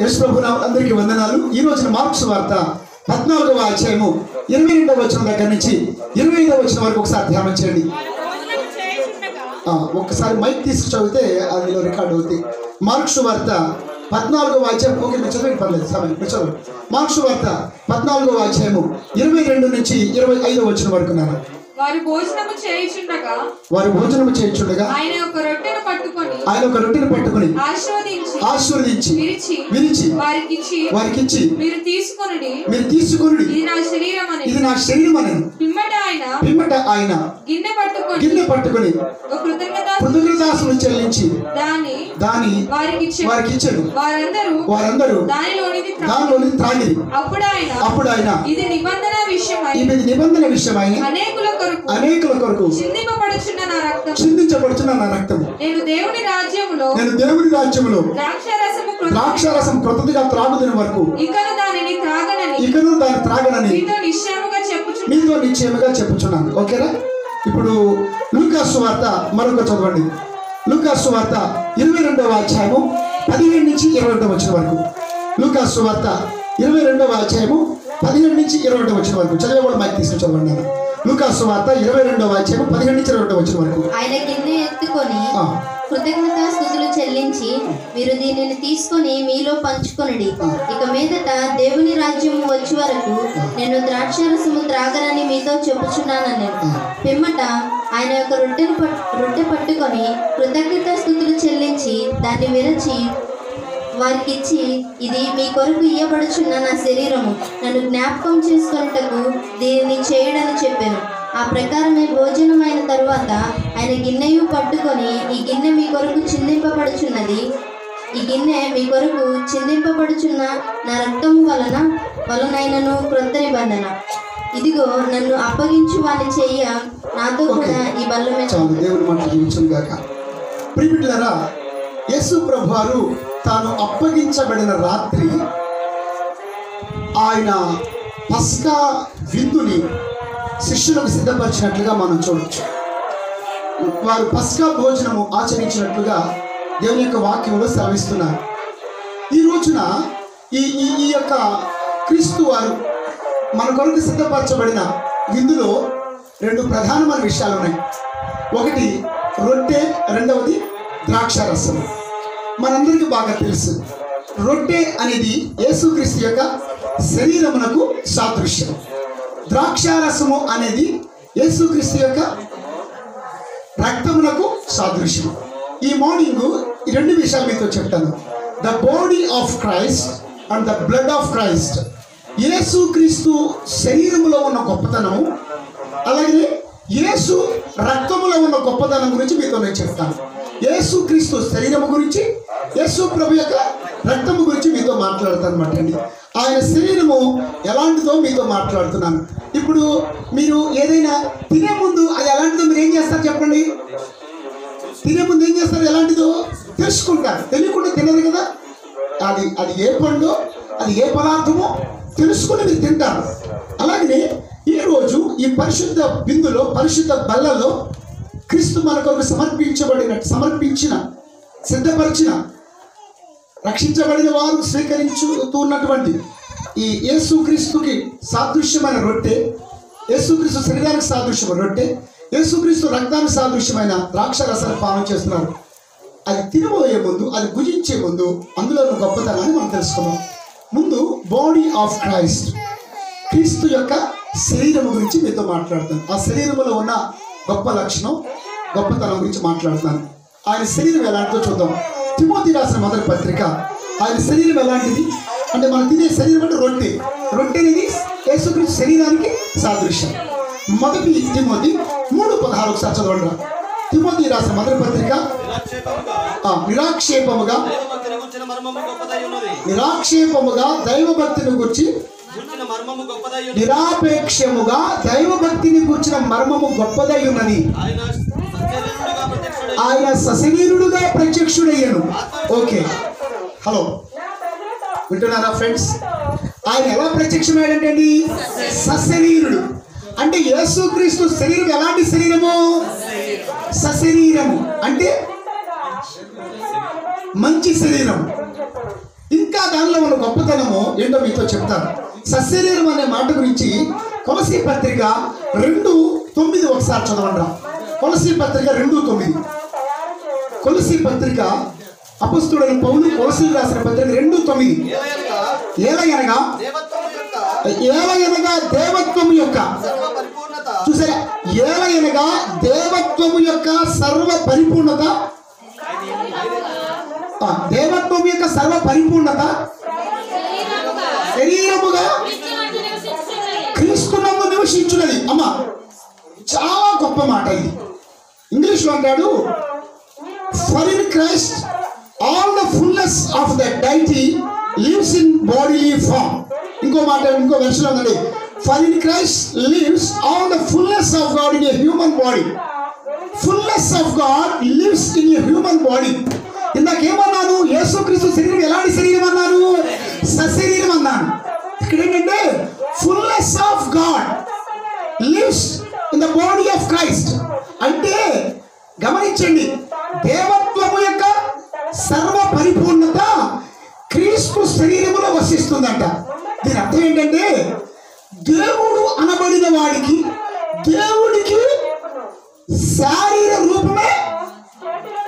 యేసు ప్రభు అందరికీ వందనాలు. ఈ రోజున మార్కు సువార్త 14వ అధ్యాయము 22వ వచనం దగ్గర నుంచి 25వ వచనం వరకు ఒకసారి ధ్యానం చేయండి. ఒక్కసారి మైక్ తీసుకు చదివితే అందులో రికార్డ్ అవుతుంది. మార్కు సువార్త 14వ అధ్యాయం. ఓకే, మీరు చదివి పర్లేదు, సమయం మీరు చదువు. మార్కు సువార్త 14వ అధ్యాయము 22 నుంచి 25వ వచనం వరకు నాన్న. వారు భోజనము చేయుచుండగా ఆయన ఒక రొట్టెను పట్టుకొని ఆశీర్వదించి విరిచి వారికిచ్చి మీరు తీసుకొనుడి ఇది నా శరీరం అని పిమ్మట ఆయన గిన్నె పట్టుకొని కృతజ్ఞతాస్తుతులు చెల్లించి దాని వారికిచ్చెను. వారందరూ దానిలోనిది త్రాగిరి. అప్పుడు ఆయన ఇది నిబంధన విషయమై అనేకుల కొరకు చిందించబడుచున్న నా రక్తము. నేను దేవుని రాజ్యములో ద్రాక్షారసం క్రొత్తగా త్రాగుదిన వరకు ఇకను దానిని త్రాగనని మీతో నిశ్చయముగా చెప్పుచున్నాను. ఓకేనా? ఇప్పుడు లూకా సువార్త మరొక చదవండి. లూకా సువార్త 22వ అధ్యాయము 15 నుంచి 22వ వచనం వరకు. లూకా సువార్త 22వ అధ్యాయము 15 నుంచి 22వ వచనం వరకు. చదివేవాళ్ళు మైక్ తీసుకుని చదవండి. లూకా సువార్త 22వ అధ్యాయం 15 నుంచి 22వ వచనం వరకు. ఆయన గిన్నె ఎత్తుకొని కృతజ్ఞతాస్తుతులు చెల్లించి మీరు దీనిని తీసుకొని మీలో పంచుకొనుడి. ఇక మీదట దేవుని రాజ్యం వచ్చే వరకు నేను ద్రాక్షారసము త్రాగనని మీతో చెప్పుచున్నానని. పిమ్మట ఆయన యొక్క రొట్టె పట్టుకొని కృతజ్ఞతాస్తుతులు చెల్లించి దాన్ని విరచి వారికిచ్చి ఇది మీ కొరకు ఇయ్యబడుచున్న నా శరీరము, నన్ను జ్ఞాపకం చేసుకొనుటకు దీనిని చేయడని చెప్పాను. ఆ ప్రకారమే భోజనమైన తరువాత ఆయన గిన్నెయు పట్టుకొని ఈ గిన్నె మీ కొరకు చిందింపబడుచున్న నా రక్తము వలనైనను క్రొత్త నిబంధన. ఇదిగో నన్ను అప్పగించు వాని చెయ్య నాతో కూడా ఈ బల్ల మీద. దేవుని మాట జీవించుగాక. ప్రియమిత్రులారా, యేసు ప్రభువారు తాను అప్పగించబడిన రాత్రి ఆయన పస్కా విందుని శిష్యులకు సిద్ధపరిచినట్లుగా మనం చూడవచ్చు. వారు పస్కా భోజనము ఆచరించినట్లుగా దేవుని యొక్క వాక్యంలో సెలవిస్తున్నారు. ఈ రోజున ఈ యొక్క క్రీస్తు వారు మన కొరకు సిద్ధపరచబడిన విందులో 2 ప్రధానమైన విషయాలు ఉన్నాయి. ఒకటి రొట్టె, రెండవది ద్రాక్షారసము. మనందరికీ బాగా తెలుసు, రొట్టె అనేది యేసుక్రీస్తు యొక్క శరీరమునకు సాదృశ్యం. ద్రాక్షారసము అనేది యేసుక్రీస్తు యొక్క రక్తమునకు సాదృశ్యం. ఈ మార్నింగ్ ఈ 2 విషయాలు మీతో చెప్తాను. The body of Christ and the blood of Christ. యేసుక్రీస్తు శరీరములో ఉన్న గొప్పతనము, అలాగే యేసు రక్తములో ఉన్న గొప్పతనం గురించి మీతో నేను చెప్తాను. యేసుక్రీస్తు శరీరము గురించి, యేసు ప్రభు యొక్క రక్తము గురించి మీతో మాట్లాడతాను అన్నమాట అండి. ఆయన శరీరము ఎలాంటిదో మీతో మాట్లాడుతున్నాను. ఇప్పుడు మీరు ఏదైనా తినే ముందు అది ఎలాంటిదో మీరు ఏం చేస్తారు చెప్పండి? తినే ముందు ఏం చేస్తారు? ఎలాంటిదో తెలుసుకుంటారు. తెలియకుండా తినరు కదా. అది ఏ పండు, అది ఏ పదార్థమో తెలుసుకుని మీరు తింటారు. అలాగే ఈరోజు ఈ పరిశుద్ధ బిందులో, పరిశుద్ధ బల్లలో క్రీస్తు మన కొరకు సమర్పించిన సిద్ధపరిచిన రక్షించబడిన వారు స్వీకరించుతున్నటువంటి ఈ యేసుక్రీస్తుకి సాదృశ్యమైన రొట్టె, యేసుక్రీస్తు శరీరానికి సాదృశ్యమైన రొట్టె, యేసుక్రీస్తు రక్తానికి సాదృశ్యమైన ద్రాక్షరసాన్ని పానం చేస్తున్నారు. అది తినబోయే ముందు, అది భుజించే ముందు అందులో ఉన్న గొప్పతనాన్ని మనం తెలుసుకున్నాం. ముందు బాడీ ఆఫ్ క్రైస్ట్, క్రీస్తు యొక్క శరీరం గురించి మీతో మాట్లాడుతాను. ఆ శరీరంలో ఉన్న గొప్ప లక్షణం, గొప్పతనం గురించి మాట్లాడుతాను. ఆయన శరీరం ఎలాంటిదో చూద్దాం. తిమోతి రాసిన మొదటి పత్రిక. ఆయన శరీరం ఎలాంటిది అంటే, మనం తినే శరీరం అంటే రొట్టె అనేది యేసుక్రీస్తు శరీరానికి సాదృశ్యం. మొదటి తిమోతి 3:16 ఒకసారి చదవండి. తిమోతి రాసిన మొదటి పత్రిక. నిరాక్షేపముగా దైవభక్తిని గురించి, నిరాపేక్షముగా దైవభక్తిని కూర్చిన మర్మము గొప్పదై ఉన్నది. ఆయన సశరీరుడుగా ప్రత్యక్షుడయ్యను. ఓకే, హలో, వింటున్నారా ఫ్రెండ్స్? ఆయన ఎలా ప్రత్యక్షమయ్యాడంటే అండి, సశరీరుడు. అంటే యేసుక్రీస్తు శరీరం ఎలాంటి శరీరము? సశరీరము అంటే మంచి శరీరం. ఇంకా దానిలో ఉన్న గొప్పతనము ఏంటో మీతో చెప్తాను. సశరీరం అనే మాట గురించి కొలసీ పత్రిక 2:9 ఒకసారి చదవండి. కొలసీ పత్రిక 2:9. కొలసీ పత్రిక అపొస్తలుడైన పౌలు కొలసీలు రాసిన పత్రిక 2:9. ఏలయనగా దేవత్వము యొక్క, చూసారా, ఏలయనగా దేవత్వము యొక్క సర్వ పరిపూర్ణత, దేవత్వము యొక్క సర్వ పరిపూర్ణత శరీరముగా క్రీస్తునందు నివసించున్నది. అమ్మా, చాలా గొప్ప మాట ఇది. ఇంగ్లీష్లో అంటాడు, for in Christ all the fullness of the deity lives in bodily form. ఇంకో మాట, ఇంకో వెర్షన్ ఉందండి, for in Christ lives all the fullness of God in a human body. Fullness of God lives in a human body. ఇందాకేమన్నాను? యేసుక్రీస్తు శరీరం ఎలాంటి శరీరం అన్నాను? సశరీరం అన్నాను. ఇక్కడ ఏంటంటే fullness of God lives in the body of Christ. అంటే గమనించండి, దేవత్వము యొక్క సర్వ పరిపూర్ణత క్రీస్తు శరీరములో వసిస్తుందంట. దీని అర్థం ఏంటంటే దేవుడు అనబడిన వాడికి, దేవుడికి శారీర రూపమే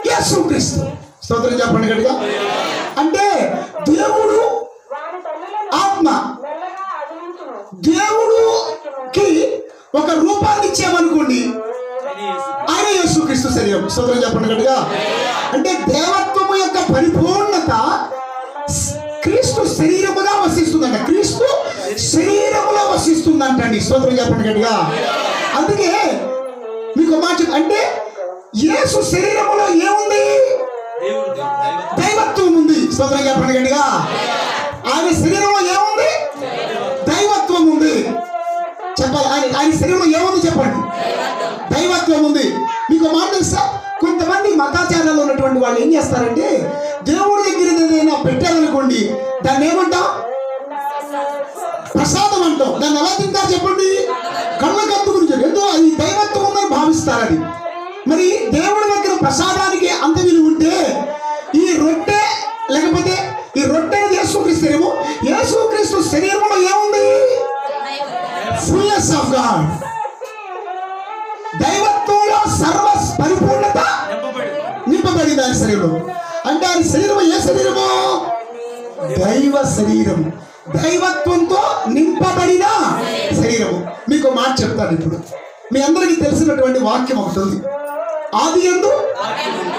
యేసుక్రీస్తు. స్తోత్రం చెప్పండి గట్టిగా. అంటే దేవుడు ఆత్మ, దేవుడుకి ఒక రూపాన్ని ఇచ్చామనుకోండి, ఆయన యేసుక్రీస్తు శరీరం. స్తోత్రం చెప్పండి గట్టిగా. అంటే దేవత్వము యొక్క పరిపూర్ణత క్రీస్తు శరీరముగా వసిస్తుందంట. క్రీస్తు శరీరములో వసిస్తుందంటండి. స్తోత్రం చెప్పండి గట్టిగా. అందుకే మీకు మాట, అంటే యేసు శరీరములో ఏముంది? దైవత్వం ఉంది. స్తోత్రం చెప్పండి గట్టిగా. ఆయన శరీరంలో ఏముంది? దైవత్వం ఉంది. చెప్పాలి, ఆయన శరీరంలో ఏముంది చెప్పండి? దైవత్వం ఉంది. మీకు మాట తెలుసా, కొంతమంది మతాచారాలు ఉన్నటువంటి వాళ్ళు ఏం చేస్తారంటే, దేవుడి దగ్గర ఏదైనా పెట్టారనుకోండి, దాన్ని ఏమంటాం? ప్రసాదం అంటాం. దాన్ని ఎలా తింటారు చెప్పండి? కళ్ళ కత్తు గురించి. ఏదో అది దైవత్వం ఉందని భావిస్తారు. అది మరి దేవుడి దగ్గర ప్రసాదానికి అంత విలువ ఉంటే, ఈ రొట్టె లేకపోతే ఈ రొట్టె యేసుక్రీస్తు శరీరము, యేసుక్రీస్తు శరీరంలో ఏముంది? Fullness of God. దైవత్వంలో సర్వ పరిపూర్ణత నింపబడింది ఆయన శరీరం. అంటే ఆయన శరీరం ఏ శరీరము? దైవ శరీరం, దైవత్వంతో నింపబడిన శరీరము. మీకు మాట చెప్తాను ఇప్పుడు. మీ అందరికీ తెలిసినటువంటి వాక్యం ఒకటి ఉంది. ఆది యందు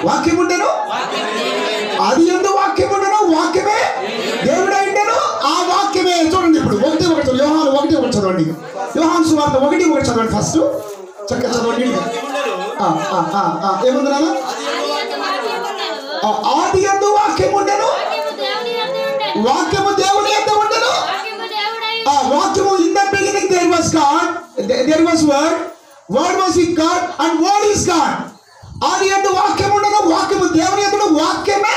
వాక్యం ఉండెను, ఆది యందు వాక్యం ఉండెను, వాక్యమే దేవుడై ఉండెను, ఆ వాక్యమే. చూడండి ఇప్పుడు 1:1 యోహాను 1:1 చదవండి. యోహాను సువార్త 1:1 చదవండి. ఫస్ట్ చక్కగా చదవండి. ఏముంది నాన్న? ఆది యందు వాక్యం ఉండెను, వాక్యము దేవుని యందు ఉండెను, ఆ వాక్యము in the beginning there was God, there was word, word was with God and word is God. ఆది యందు వాక్యం ఉండెను, వాక్యము దేవుని యందు, వాక్యమే.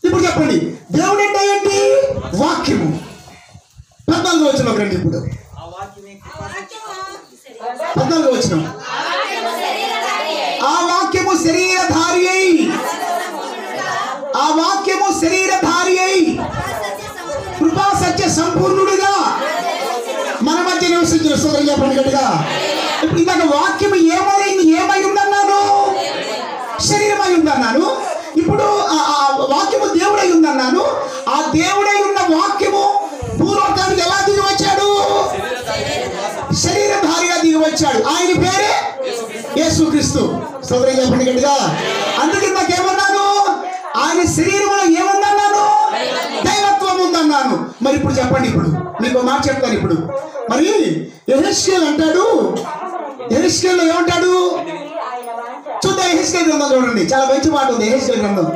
ఇప్పుడు చెప్పండి, దేవుడు అంటే ఏంటి? వాక్యము. 14వ వచనం రండి. ఇప్పుడు 14వ వచనం, ఆ వాక్యము శరీరధారి అయి, ఆ వాక్యము శరీరధారి అయి కృపా సత్య సంపూర్ణుడిగా మన మధ్య నివసించిన. సోదరు చెప్పండి గట్టిగా. ఇప్పుడు ఇందాక వాక్యము ఏమై ఉందన్నాను? శరీరమై ఉందన్నాను. ఇప్పుడు ఆ వాక్యము దేవుడై ఉందన్నాను. ఆ దేవుడై ఉన్న వాక్యము భూలోకానికి ఎలా దిగి వచ్చాడు? శరీరధారిగా దిగి వచ్చాడు. ఆయన పేరే యేసుక్రీస్తు. సోదరు చెప్పండి గట్టిగా. అందుకే నాకేమన్నాను? ఆయన శరీరంలో ఏముందన్నాను? దైవత్వం ఉందన్నాను. మరి ఇప్పుడు చెప్పండి, ఇప్పుడు మీకు మాట చెప్తాను. ఇప్పుడు మరి యెహెజ్కేలు అంటాడు, యెహెజ్కేలు ఏమంటాడు? చూద్దాం. యెహెజ్కేలు గ్రంథం చూడండి, చాలా మంచి మాట ఉంది. యెహెజ్కేలు గ్రంథం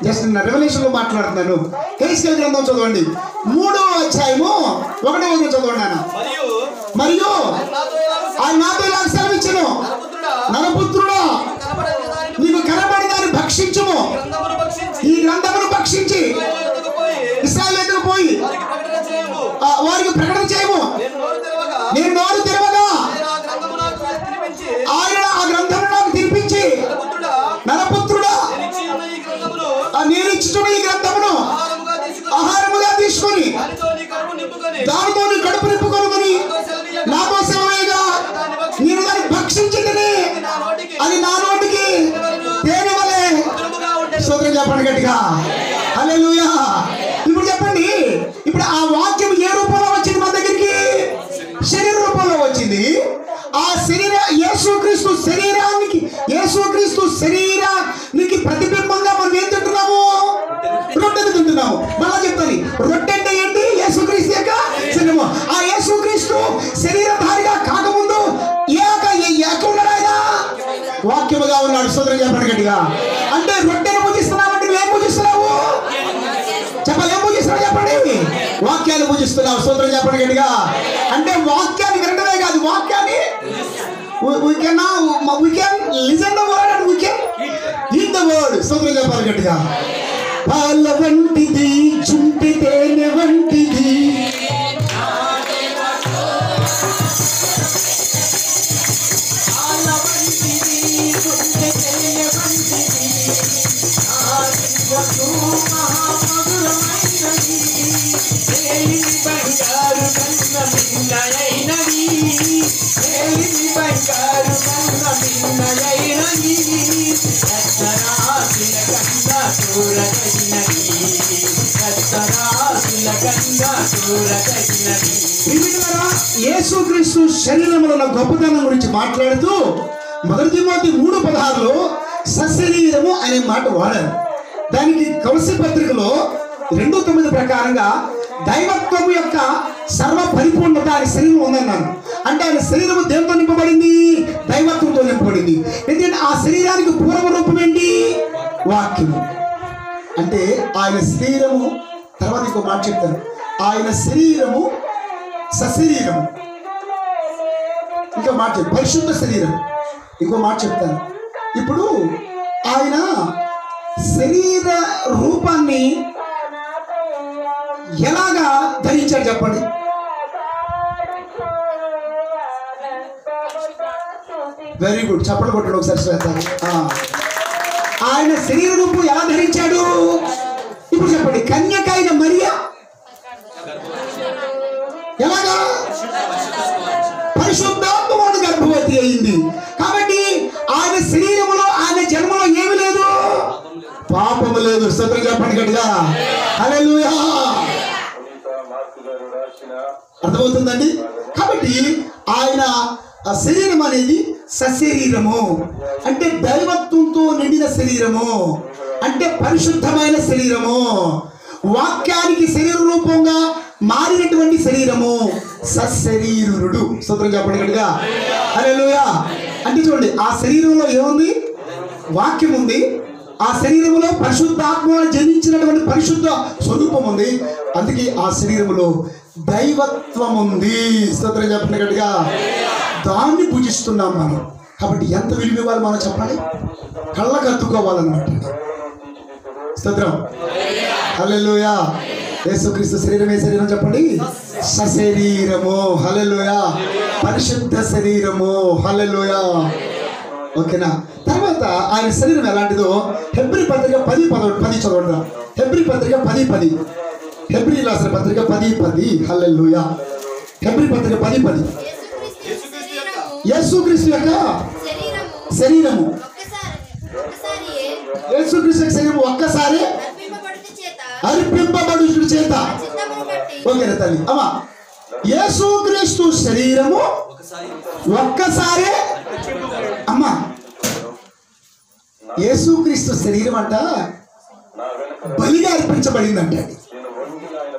జస్ట్ రెవల్యూషన్ లో మాట్లాడుతున్నాను. యెహెజ్కేలు గ్రంథం చదవండి, 3వ అధ్యాయము 1వ వచనం చదవండి నాన్న. మరియు ఆయన నాతో ఇలా సెలవిచ్చెను, నరపుత్రుడా, నీకు కనబడి దాన్ని భక్షించుము, ఈ గ్రంథమును భక్షించి ఇశ్రాయేలు ఎదుగు పోయి వారికి ప్రకటన చేయము. నేను నోరు తెరవగా ఆయన ఆ గ్రంథమును నాకు తినిపించి, నరపుత్రుడా, నేను ఇచ్చుచున్న ఈ గ్రంథమును చెప్పండి గట్టిగా. హల్లెలూయా. ఇప్పుడు చెప్పండి, ఇప్పుడు ఆ వాక్యం ఏ రూపంలో వచ్చింది మన దగ్గరికి? శరీర రూపంలో వచ్చింది. ఆ యేసుక్రీస్తు శరీరానికి ప్రతిబింబంగా మనం ఏం తింటున్నాము? రొట్టెని తింటున్నాము. మళ్ళా చెప్తాను, రొట్టె అంటే ఏంటి? యేసుక్రీస్తు యొక్క శరీరము. ఆ యేసుక్రీస్తు శరీరధారిగా కాకముందు ఎక్కడున్నాడు? ఆయన వాక్యముగా ఉన్నాడు. స్తోత్రం చెప్పండి గట్టిగా. అంటే రొట్టెను పూజిస్తున్నామంటే నువ్వేం పూజిస్తున్నావు? చెప్పాలి, ఏం పూజిస్తున్నావు చెప్పండి? వాక్యాన్ని పూజిస్తున్నావు. స్తోత్రం చెప్పండి గట్టిగా. అంటే వాక్యాన్ని వినడమే కాదు, వాక్యాన్ని we can listen the word and we can eat the word. స్తోత్రం చెప్పాలి గట్టిగా. పాల వంటిది, చుంటి తేనె వంటిది, యేసుక్రీస్తు శరీరంలో ఉన్న గొప్పతనం గురించి మాట్లాడుతూ 1 తిమోతి 3:16లో సశరీరము అనే మాట వాడారు. దానికి కొలస్సీ పత్రికలో 2:9 ప్రకారంగా దైవత్వము యొక్క సర్వ పరిపూర్ణత ఆయన శరీరం ఉందన్నాను. అంటే ఆయన శరీరము దేంతో నింపబడింది? దైవత్వంతో నింపబడింది. ఎందుకంటే ఆ శరీరానికి పూర్వ రూపం ఏంటి? వాక్యము. అంటే ఆయన శరీరము, తర్వాత ఇంకో మాట చెప్తాను, ఆయన శరీరము సశరీరము. ఇంకో మాట చెప్తాను, పరిశుద్ధ శరీరం. ఇంకో మాట చెప్తాను. ఇప్పుడు ఆయన శరీర రూపాన్ని ఎలాగా ధరించాడు చెప్పండి? వెరీ గుడ్, చప్పట్లు కొట్టండి ఒకసారి శ్వేత. ఆయన శరీర రూపం ఎలా ధరించాడు? ఇప్పుడు చెప్పండి. కన్యకైన మరియా ఎలాగా? పరిశుద్ధాత్మను గర్భవతి అయింది. కాబట్టి ఆయన శరీరంలో, ఆయన జన్మలో ఏమి లేదు? పాపము లేదు. స్తోత్రం చెప్పండి గట్టిగా. హల్లెలూయా. అర్థమవుతుందండి? కాబట్టి ఆయన ఆ శరీరం అనేది సశరీరము, అంటే దైవత్వంతో నిండిన శరీరము, అంటే పరిశుద్ధమైన శరీరము, వాక్యానికి శరీర రూపంగా మారినటువంటి శరీరము, సశరీరుడు. స్తోత్రం చెప్పండి గట్టిగా. హల్లెలూయా. అంటే చూడండి, ఆ శరీరంలో ఏముంది? వాక్యం ఉంది. ఆ శరీరంలో పరిశుద్ధాత్మ జనించినటువంటి పరిశుద్ధ స్వరూపం ఉంది. అందుకే ఆ శరీరంలో దైవత్వం ఉంది. స్తోత్రం చెప్పండి గట్టిగా. దాన్ని పూజిస్తున్నాం మనం. కాబట్టి ఎంత విలువ ఇవ్వాలి మనం చెప్పండి? కళ్ళకు అత్తుకోవాలన్నమాట. స్తోత్రం. హల్లెలూయా. యేసుక్రీస్తు శరీరం ఏ శరీరం చెప్పండి? సశరీరము. హల్లెలూయా. పరిశుద్ధ శరీరము. హల్లెలూయా. ఓకేనా? తర్వాత ఆయన శరీరం ఎలాంటిదో హెబ్రీ పత్రిక 10:10 చదవండి. హెబ్రీ పత్రిక 10:10. హెబ్రీ రాసిన పత్రిక 10:10. హల్లెలూయా. హెబ్రీ పత్రిక 10:10. యేసుక్రీస్తు యొక్క శరీరము, యేసుక్రీస్తు యొక్క శరీరము ఒక్కసారి అర్పింపబడుట చేత. ఓకేనా తల్లి? అమ్మా, యేసుక్రీస్తు శరీరము ఒక్కసారి, అమ్మా యేసుక్రీస్తు శరీరం అంట బలిగా అర్పించబడిందంట.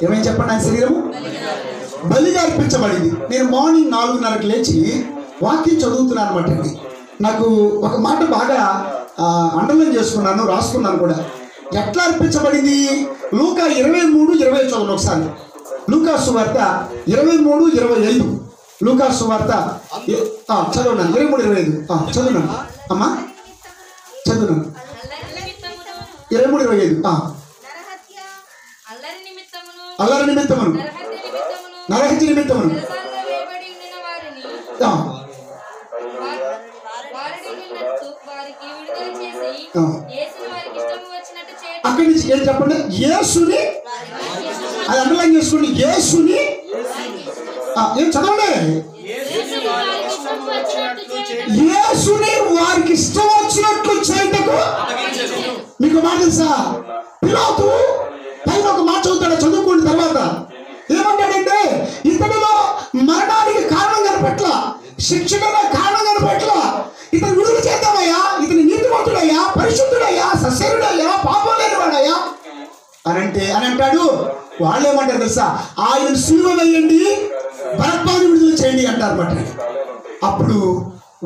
ఏమేం చెప్పండి? ఆయన శరీరము బలిగా అర్పించబడింది. నేను మార్నింగ్ 4:30కి లేచి వాక్యం చదువుతున్నాను అనమాట అండి. నాకు ఒక మాట బాగా అండర్లైన్ చేసుకున్నాను, రాసుకున్నాను కూడా. ఎట్లా అర్పించబడింది? లూకా 23:20 చదవండి ఒకసారి. లూకా సువార్త 23:25. లూకా సువార్త చదవండి. 23:25 చదువున్నాను అమ్మా, చదువున్నాను. 23:25. అల్లరి నిమిత్తమును, నరహత్య నిమిత్తమును, అక్కడి నుంచి ఏం చెప్పండి? యేసుని, అది అండర్లైన్ చేసుకోండి. యేసుని ఏం చదవండి? యేసుని వారికి ఇష్టం వచ్చినట్లు చేయటకు. మీకు మాట తెలుసా, పిలాతు పైన ఒక మాట చదువుతాడు, చదువుకున్న తర్వాత ఏమంటాడంటే, ఇతనిలో మరణానికి కారణం కనపట్ల, శిక్షణ కారణం కనపట్ల, ఇతను విడుదల చేద్దామయ్యా, ఇతని నీతిమంతుడయ్యా, పరిశుద్ధుడయ్యా, సశరీరుడయ్యా, పాపం లేనివాడయ్యా అని అంటాడు. వాళ్ళు ఏమంటారు తెలుసా, ఆయన సిలువ వేయండి, బరబ్బాను విడుదల చేయండి అంటారన్నమాట. అప్పుడు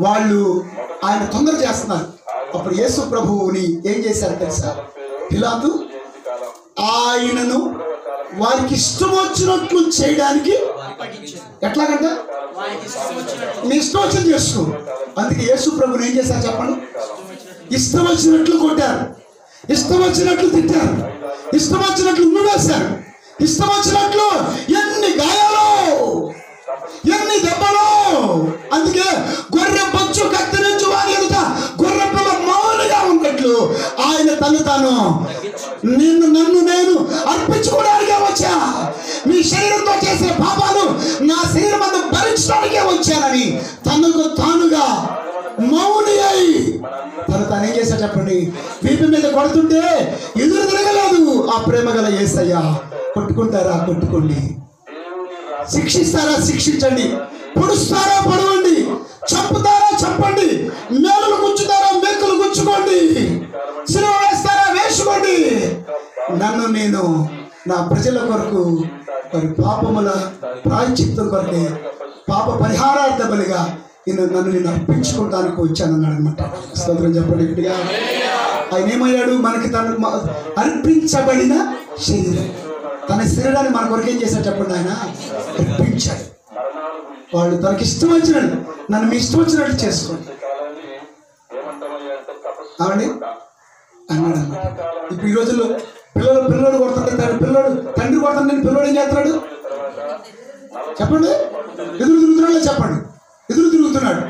వాళ్ళు ఆయన తొందర చేస్తున్నారు. అప్పుడు యేసు ప్రభువుని ఏం చేశారు తెలుసా, పిలాతు ఆయనను వారికి ఇష్టం వచ్చినట్లు చేయడానికి, ఎట్లాగంట మీ ఇష్టం వచ్చినట్టు చేసుకో. అందుకే యేసు ప్రభుని ఏం చేశారు చెప్పండి, ఇష్టం వచ్చినట్లు కొట్టారు, ఇష్టం వచ్చినట్లు తిట్టారు, ఇష్టం వచ్చినట్లు ఉమ్మివేశారు, ఇష్టం వచ్చినట్లు ఎన్ని గాయాలు, ఎన్ని దెబ్బలు. అందుకే గొర్రె బొచ్చు కత్తిరించి వారి ఎదుట గొర్రె పిల్ల మౌనంగా ఉన్నట్లు ఆయన తాను నన్ను నేను అర్పించుకోవడానికే వచ్చా, మీ శరీరంతో చేసే పాపాలు నా శరీరం అంతా భరించడానికే వచ్చానని తనకు తానుగా మౌని అయి తను ఏం చేశాడు చెప్పండి, వీపు మీద కొడుతుంటే ఎదురు తిరగలేదు. ఆ ప్రేమ గల యేసయ్య, కొట్టుకుంటారా కొట్టుకోండి, శిక్షిస్తారా శిక్షించండి, పొడుస్తారా పొడవండి, చంపుతారా చంపండి, మేలులు గుచ్చుతారా మేకులు గుచ్చుకోండి, సిలువ వేస్తారా వేసుకోండి, నన్ను నేను నా ప్రజల కొరకు వారి పాపముల ప్రాయశ్చిత్తం కొరకే పాప పరిహారార్థ బలిగా నన్ను నేను అర్పించుకోవడానికి వచ్చాను అన్నాడు అనమాట. స్తోత్రం చెప్పండి గట్టిగా. ఆయన ఏమయ్యాడు, మనకి తను అర్పించబడిన శరీరం, తన శరీరాన్ని మన కొరకు ఏం చేశాడు చెప్పండి, ఆయన అర్పించాడు. వాళ్ళు తనకి ఇష్టం వచ్చినట్టు, నన్ను మీ ఇష్టం వచ్చినట్టు చేసుకోండి అవండి అన్నాడు అన్నమాట. ఇప్పుడు ఈ రోజుల్లో పిల్లడు కొడుతుంటే తండ్రి కొడుతుంటే పిల్లడు ఏం చేస్తున్నాడు చెప్పండి, ఎదురు తిరుగుతున్నాడు చెప్పండి, ఎదురు తిరుగుతున్నాడు.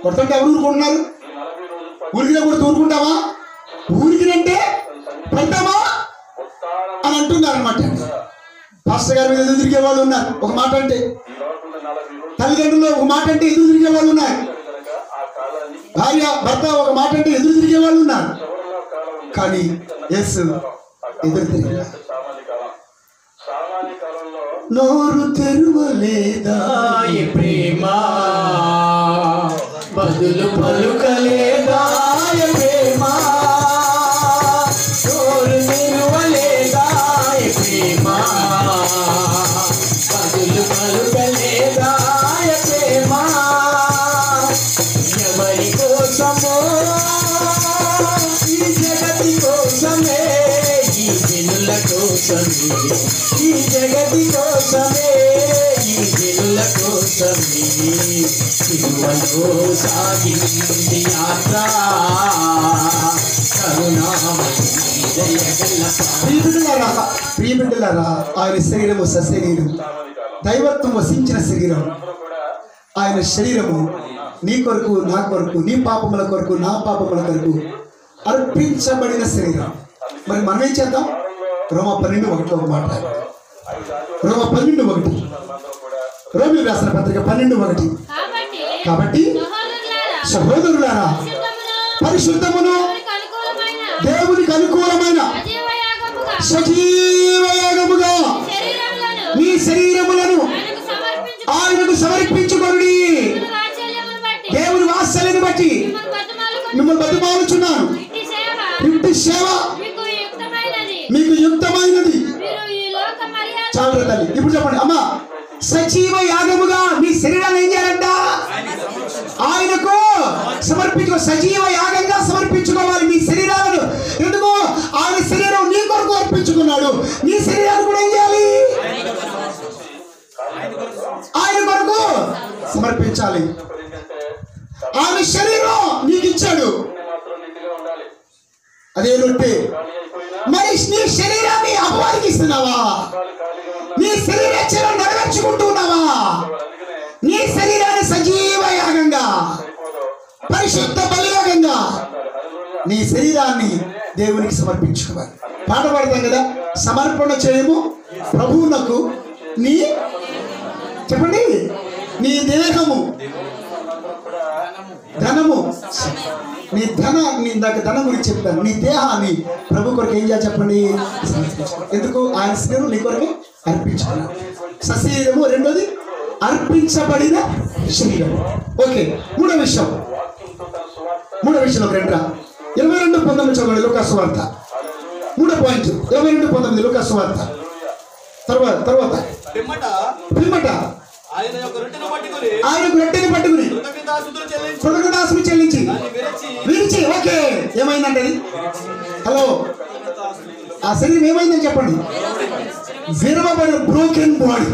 కొడుతుంటే ఎవరు ఊరుకుంటున్నారు, ఊరికినా కూడా ఊరుకుంటావా, ఊరికినంటే పెడతామా అని అంటున్నారు అనమాట. పాస్టర్ గారి మీద ఎదురు తిరిగే వాళ్ళు ఉన్నారు, ఒక మాట అంటే తల్లిదండ్రులు ఒక మాట అంటే ఎదురు తిరిగే వాళ్ళు ఉన్నారు, భార్య భర్త ఒక మాట అంటే ఎదురు తిరిగే వాళ్ళు ఉన్నారు. కానీ యేసు ఎదురు తిరిగి నోరు తెరువలేదా ప్రేమ, బదులు పలుకలేదా ప్రేమ, నోరు తెరువలేదా ప్రేమ, బదులు పలుకలేదా ప్రేమ, ఎవరి కోసమో ఈ జగతి కోసమే, ఈ జనుల కోసమే, ఈ జగతి కోసమే, ఈ జనుల కోసమే, సిలువలో సాగింది యాత్ర, ప్రియబిడ్డలారా, ఆయన శరీరము సశరీరం, దైవత్వం వసించిన శరీరం. ఆయన శరీరము నీ కొరకు నా కొరకు, నీ పాపముల కొరకు నా పాపముల కొరకు అర్పించబడిన శరీరం. మరి మనం ఏం చేద్దాం, రోమా 12:1 ఒక మాట, రోమా 12:1, రోమి రాసిన పత్రిక 12:1. కాబట్టి సహోదరులారా, పరిశుద్ధమును దేవునికి అనుకూలమైన సజీవ యాగముగా మీ శరీరములను ఆయనకు సమర్పించుకొనుడి. దేవుని వాత్సల్యాన్ని బట్టి మిమ్మల్ని బతిమాలుచున్నాను, ఇంటి సేవ మీకు యుక్తమైనది. చాలు తల్లి, ఇప్పుడు చెప్పండి అమ్మా, సజీవ యాగముగా మీ శరీరాన్ని ఏం చేయాలంట, ఆయనకు సమర్పించుకో, సజీవ యాగంగా సమర్పించుకోవాలి మీ శరీరాలను. ఎందుకు, ఆయన శరీరం నీ కొరకు అర్పించుకున్నాడు, నీ శరీరాన్ని కూడా ఏం చేయాలి, ఆయన కొరకు సమర్పించాలి. ఆయన శరీరం నీకు ఇచ్చాడు, అదే రొట్టె. మరి నీ శరీరాన్ని అపవాదికి ఇస్తున్నావా, నీ శరీరాన్ని నెరవేర్చుకుంటున్నావా, నీ శరీరాన్ని సజీవ యాగంగా పరిశుద్ధ బలియాగంగా నీ శరీరాన్ని దేవునికి సమర్పించుకోవాలి. పాట పాడతాం కదా, సమర్పణ చేయము ప్రభువునకు నీ, చెప్పండి, నీ దేహము ధనము, నీ ఇందాక ధనం గురించి చెప్పాను. నీ దేహాన్ని ప్రభు కొరకు ఏం చేయాలి చెప్పండి? ఎందుకు? ఆయన శరీరం నీ కొరకే అర్పించుకున్నాడు. సశరీరము, రెండోది అర్పించబడిన శరీరం. ఓకే, మూడో విషయంలో రండి. 22:19 చదవండి లూకాసు వార్త. మూడో పాయింట్ 22:19 లూకాసు వార్త. తర్వాత పిమ్మట ఆయన రొట్టెని పట్టుకుని కృతజ్ఞతాస్తుతులు చెల్లించి విరిచి. ఓకే, ఏమైందంటే అది? హలో, ఆ శరీరం ఏమైందని చెప్పండి? విరవబడిన బ్రోకెన్ బాడీ,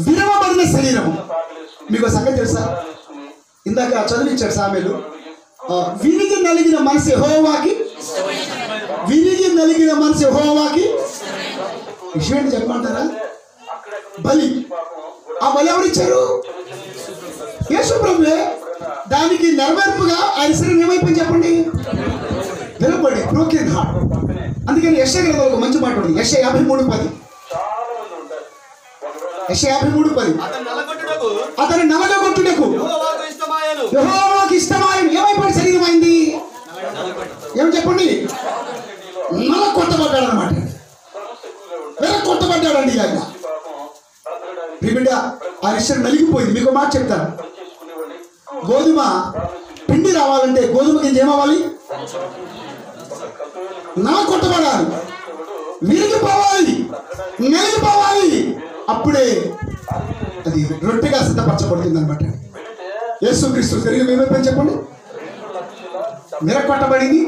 విరవబడిన శరీరము. మీకు సంగతి తెలుసా? ఇందాక చదివించాడు సామెలు. విరిగి నలిగిన మనసు యెహోవాకి, విరిగి నలిగిన మనసు యెహోవాకి విషయం ఏంటి చెప్పమంటారా? బలి. ఆ బలి ఎవరిచ్చారు? యేసు ప్రభువే. దానికి నెరవేర్పుగా ఆయన శరీరం ఏమైపోయింది చెప్పండి? విరవబడి బ్రోకెన్ హార్ట్. అందుకని యెషయా గ్రంథంలో ఒక మంచి మాట ఉంది. యెషయా 53:10. యెషయా 53:10. అతని నలగగొట్టుటకు యెహోవాకు ఇష్టమాయను. ఏమైపోయిన శరీరం అయింది? ఏమి చెప్పండి? కొట్టబడ్డాడు అనమాట. కొట్టబడ్డాడండి. ఆయన బిడ్డ ఆ విషయం నలిగిపోయింది. మీకు మాట చెప్తాను. గోధుమ పిండి రావాలంటే గోధుమ గింజ ఏమవ్వాలి? కొట్టబడాలి, విరిగిపోవాలి, నలిగిపోవాలి. అప్పుడే అది రొట్టెగా సిద్ధపరచబడుతుంది అనమాట. యేసుక్రీస్తు శరీరం ఏమైపోయింది చెప్పండి? కొట్టబడింది,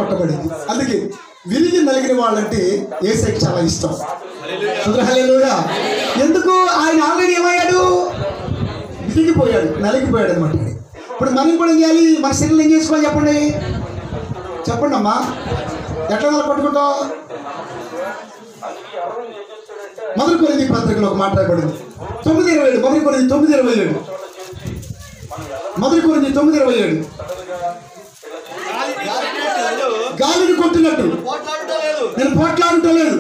కొట్టబడింది. అందుకే విరిగి నలిగిన వాళ్ళంటే యేసయ్యకి చాలా ఇష్టం. హల్లెలూయా. ఎందుకు? ఆయన ఆల్రెడీ ఏమయ్యాడు? విరిగిపోయాడు, నలిగిపోయాడు అనమాట. ఇప్పుడు మనం కూడా ఏం చేయాలి? మన శరీరం ఏం చేసుకోవాలి చెప్పండి? చెప్పండి అమ్మా, ఎట్లా కొట్టుకుంటావు? మొదటి కొరింథీ పత్రికలో ఒక మాట రాయబడింది 9:27. మొదటి కొరింథీ 9:27. మొదటి కొరింథీ 9:27. గాలిని కొట్టినట్టు నేను పోట్లాడుటలేదు.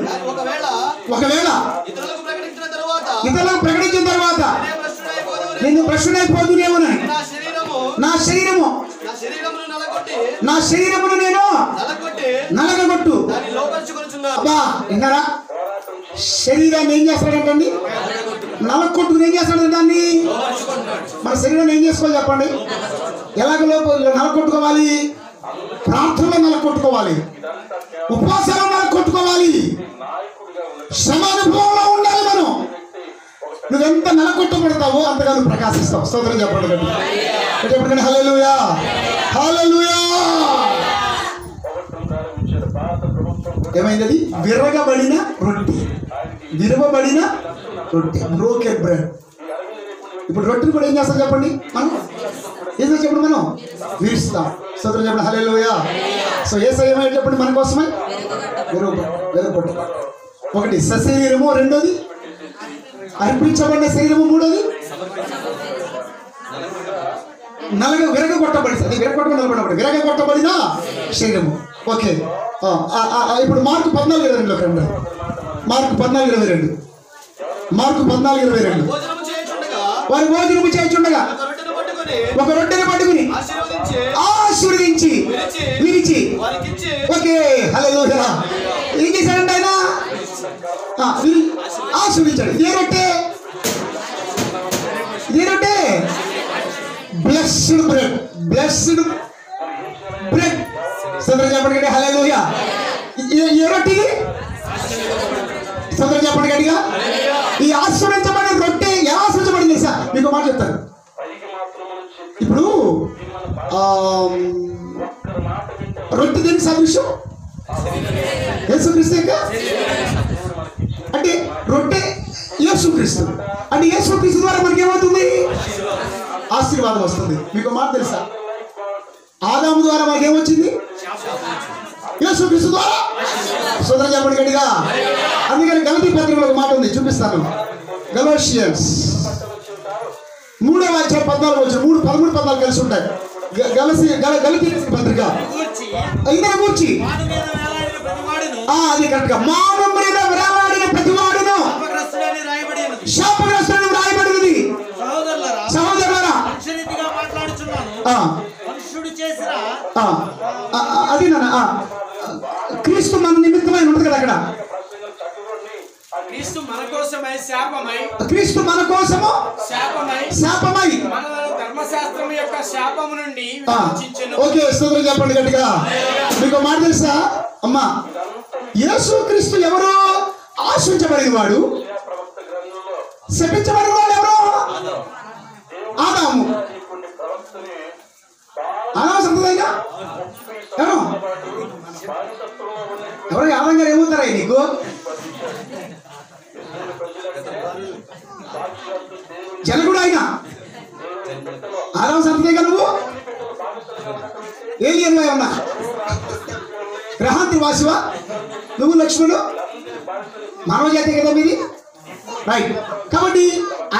ఒకవేళ ఇతరులకు ప్రకటించిన తర్వాత నేను భ్రష్టుడైపోదునేమోనని నా శరీరమును నేను నలగగొట్టు. అబ్బా, విన్నారా? శరీరాన్ని ఏం చేస్తాడంటండి? నలగొట్టుకుని ఏం చేస్తాడు దాన్ని? మన శరీరాన్ని ఏం చేసుకోవాలి చెప్పండి? ఎలాగ నలగొట్టుకోవాలి? ప్రార్థనలో నలగొట్టుకోవాలి, ఉపవాసాలు నలగొట్టుకోవాలి, శ్రమానుభవంలో ఉండాలి. మనం నువ్వెంత నలగొట్టబడతావో అంతగా నువ్వు ప్రకాశిస్తావు. స్తోత్రం చెప్పండి. చెప్పండి హల్లెలూయా, హల్లెలూయా. ఏమైంది? అది విరగబడిన రొట్టె, విరవబడిన రొట్టె, బ్రోకెన్ బ్రెడ్. ఇప్పుడు రొట్టెని కూడా ఏం చేస్తాం చెప్పండి? మనం ఏం చేస్తాం చెప్పండి? మనం విరుస్తాం. స్తోత్రం చెప్పండి హల్లెలూయా. సో యేసయ్య ఏమైనా చెప్పండి మన కోసమే విరగబడ్డ. ఒకటి సశరీరము, రెండోది అర్పించబడిన శరీరము, మూడోది విరగొట్టబడిన శరీరము. ఓకే, ఇప్పుడు మార్కు 14:22 రండి. మార్కు 14:22. మార్కు 14:22. వారు భోజనము చేయుచుండగా ఒక రొట్టెను పట్టుకుని ఆశీర్వదించి విరిచి. ఓకే, హల్లెలూయా. ఏం చేశాడంటే ఆయన? ఆశీర్వదించాడు. ఇదే రొట్టె, ఇదే రొట్టె బ్లెస్డ్ బ్రెడ్, బ్లెస్డ్ బ్రెడ్. సందర్భం చెప్పండి హల్లెలూయా. ఏ రొట్టె? సందర్భం చెప్పండి గట్టిగా. ఈ ఆశీర్వదించబడిన రొట్టె ఎలా ఆశీర్వదించబడింది సార్? మీకు మాట చెప్తాను. ఇప్పుడు రొట్టె దేనికి సాదృశ్యం? యేసుక్రీస్తు యొక్క. అంటే రొట్టె యేసుక్రీస్తు. అంటే యేసుక్రీస్తు ద్వారా మనకి ఏమవుతుంది? ఆశీర్వాదం వస్తుంది. మీకు మాట తెలుసా? ఆదాము ద్వారా మనకి ఏమొచ్చింది? యేసుక్రీస్తు ద్వారా. సోదర చెప్పండి గట్టిగా. అందుకని గలతీ పత్రికలో ఒక మాట ఉంది, చూపిస్తాను. గలాషియన్స్ 3:14 3:13-14 కలిసి ఉంటాయి. గలతీ పత్రిక ఇద్దరు కూర్చి అది కరెక్ట్గా. మానవ మీద వేలాడిన ప్రతివాడును అది నాన్న క్రీస్తు మన నిమిత్తమై ఉంటుంది కదా అక్కడ. క్రీస్తు మన కోసమై శాపమై, క్రీస్తు మన కోసము శాపమై మన ధర్మశాస్త్రం యొక్క శాపము నుండి విమోచించెను. ఓకే, స్తోత్రం చెప్పండి గట్టిగా. మీకు మాట తెలుసా అమ్మా? యేసు క్రీస్తు ఎవరు? ఆశించబడిన వాడు. శపించబడిన వాడు ఎవరు? ఆదాము. ఆదాము సంతదైనా ఎవరు? ఎవరు? ఆదాం గారు ఏమవుతారా నీకు? జనకుడు ఆయన. ఆదాము సంతదేగా నువ్వు? ఏలియన్లో ఉన్నా గ్రహాంతి వాసివా నువ్వు? లక్ష్మణుడు మానవ జాతి కదా మీది, రైట్. కాబట్టి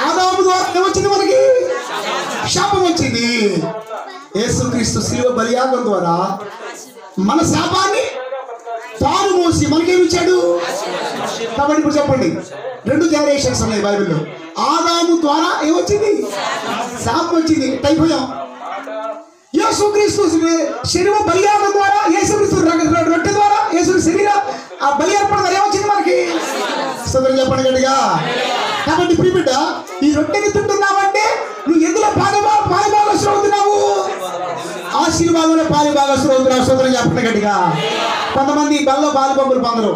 ఆదాము ద్వారా ఏమొచ్చింది? మనకి శాపం వచ్చింది. యేసుక్రీస్తు శిలువ బలియాగం ద్వారా మన శాపాన్ని తాను మోసి మనకేమి ఇచ్చాడు? కాబట్టి ఇప్పుడు చెప్పండి, 2 జనరేషన్స్ ఉన్నాయి బైబిల్లో. ఆదాము ద్వారా ఏమొచ్చింది? శాపం వచ్చింది, అయిపోయాం. యేసుక్రీస్తు శరీర బలియాగం ద్వారా, యేసుక్రీస్తు రొట్టె ద్వారా, యేసు శరీర ఆ బలి అర్పణ ద్వారా ఏమొచ్చింది మనకి? స్తోత్రం చెప్పండి గట్టిగా. కాబట్టి ప్రియబిడ్డ, ఈ రొట్టెని తింటున్నావంటే నువ్వు ఎందులో పాలిభాగస్తులు అవుతున్నావు? ఆశీర్వాదంలో పాలిభాగస్తులు అవుతున్నావు. స్తోత్రం చెప్పండి గట్టిగా. కొంతమంది బల్లో పాలుపంపులు పొందరు,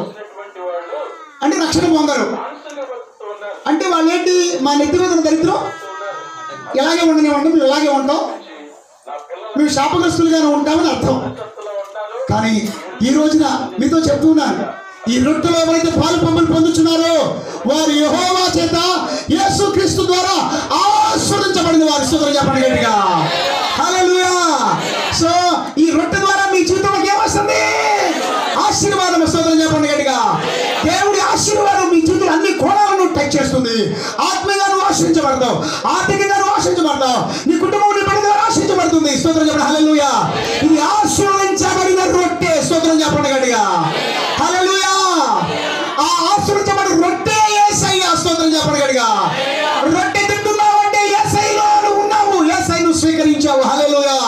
అంటే రక్షణ పొందరు. అంటే వాళ్ళు ఏంటి? మా నెత్తి మీద దరిద్రం ఇలాగే ఉండనే ఉంటాం, మేము ఇలాగే ఉంటాం, మేము శాపగ్రస్తులుగానే ఉంటామని అర్థం. కానీ ఈ రోజున మీతో చెప్తున్నాను, ఈ రొట్టెలో ఎవరైతే పాలు పంపులు పొందుతున్నారో వారు యెహోవా చేత యేసుక్రీస్తు ద్వారా ఆశీర్వదించబడిన వారు. స్తోత్రం చెప్పండి గట్టిగా. హల్లెలూయా. సో ఈ రొట్టె ద్వారా మీ జీవితంలోకి ఏమొస్తుంది? ఆశీర్వాదం. స్తోత్రం చెప్పండి గట్టిగా. దేవుడి ఆశీర్వాదం మీ జీవితంలో అన్ని కోణాలను టచ్ చేస్తుంది. ఆత్మీయంగా నువ్వు ఆశ్రయించబడతావు, ఆర్థికంగా నువ్వు ఆశ్రయించబడతావు, నీ కుటుంబం నీ బిడ్డ ద్వారా ఆశ్రయించబడుతుంది. స్తోత్రం చెప్పండి. హల్లెలూయా. ఇది ఆశీర్వదించబడిన రొట్టె. స్తోత్రం చెప్పండి గట్టిగా. హల్లెలూయా. ఆ ఆశీర్వదించబడిన రొట్టె యేసయ్య. స్తోత్రం చెప్పండి గట్టిగా. రొట్టె తింటున్నావు అంటే యేసయ్యలో నువ్వు ఉన్నావు, యేసయ్యను స్వీకరించావు. హల్లెలూయా.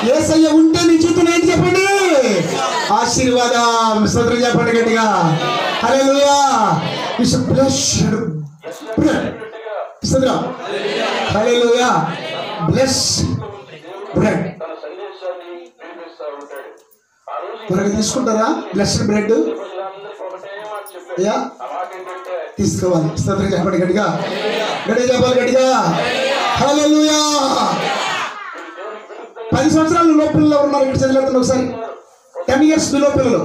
యేసయ్య ఉంటే నీ జీవితంలో ఏంటి చెప్పండి? ఆశీర్వాదం. స్తోత్రం చెప్పండి గట్టిగా. Hallelujah. It's a blessed bread. స్తోత్రం. హల్లెలూయా. Blessed bread. త్వరగా తీసుకుంటారా బ్లెస్డ్ బ్రెడ్? యా, తీసుకోవాలి. స్తోత్రం చెప్పండి గట్టిగా. గట్టిగా చెప్పాలి గట్టిగా. హల్లెలూయా. 10 సంవత్సరాల లోపు పిల్లలు ఉన్నారు ఇక్కడ, చదివేస్తున్నారు ఒకసారి. 10 years బిలో పిల్లలు,